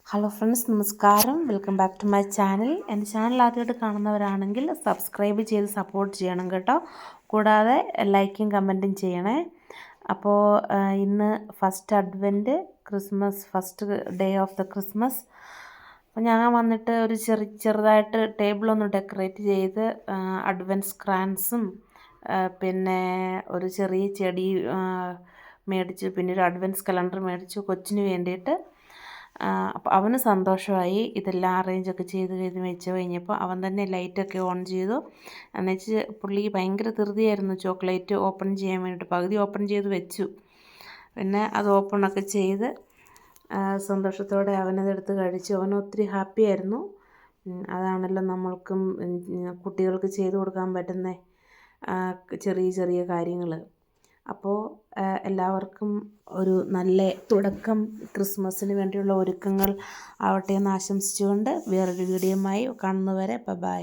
Hello friends, നമസ്കാരം. Welcome back to my channel. എൻ്റെ channel ആദ്യമായിട്ട് കാണുന്നവരാണെങ്കിൽ സബ്സ്ക്രൈബ് ചെയ്ത് സപ്പോർട്ട് ചെയ്യണം കേട്ടോ. കൂടാതെ ലൈക്കും കമൻറ്റും ചെയ്യണേ. അപ്പോൾ ഇന്ന് first advent, Christmas, first day of the Christmas. അപ്പോൾ ഞാൻ വന്നിട്ട് ഒരു ചെറുതായിട്ട് ടേബിളൊന്ന് ഡെക്കറേറ്റ് ചെയ്ത് അഡ്വൻസ് ക്രാൻസും പിന്നെ ഒരു ചെറിയ ചെടി മേടിച്ചു, പിന്നെ ഒരു അഡ്വൻസ് കലണ്ടർ മേടിച്ചു കൊച്ചിന് വേണ്ടിയിട്ട്. അപ്പോൾ അവന് സന്തോഷമായി. ഇതെല്ലാം അറേഞ്ചൊക്കെ ചെയ്ത് വെച്ച് കഴിഞ്ഞപ്പോൾ അവൻ തന്നെ ലൈറ്റൊക്കെ ഓൺ ചെയ്തു. എന്നുവെച്ച് പുള്ളിക്ക് ഭയങ്കര ധൃതിയായിരുന്നു ചോക്ലേറ്റ് ഓപ്പൺ ചെയ്യാൻ വേണ്ടിയിട്ട്. പകുതി ഓപ്പൺ ചെയ്ത് വെച്ചു, പിന്നെ അത് ഓപ്പണൊക്കെ ചെയ്ത് സന്തോഷത്തോടെ അവനതെടുത്ത് കഴിച്ചു. അവൻ ഒത്തിരി ഹാപ്പി ആയിരുന്നു. അതാണല്ലോ നമ്മൾക്കും കുട്ടികൾക്ക് ചെയ്തു കൊടുക്കാൻ പറ്റുന്ന ചെറിയ ചെറിയ കാര്യങ്ങൾ. അപ്പോൾ എല്ലാവർക്കും ഒരു നല്ല തുടക്കം, ക്രിസ്മസിന് വേണ്ടിയുള്ള ഒരുക്കങ്ങൾ ആവട്ടെ എന്ന് ആശംസിച്ചുകൊണ്ട് വേറൊരു വീഡിയോയുമായി കാണുന്നവരെ ബൈ.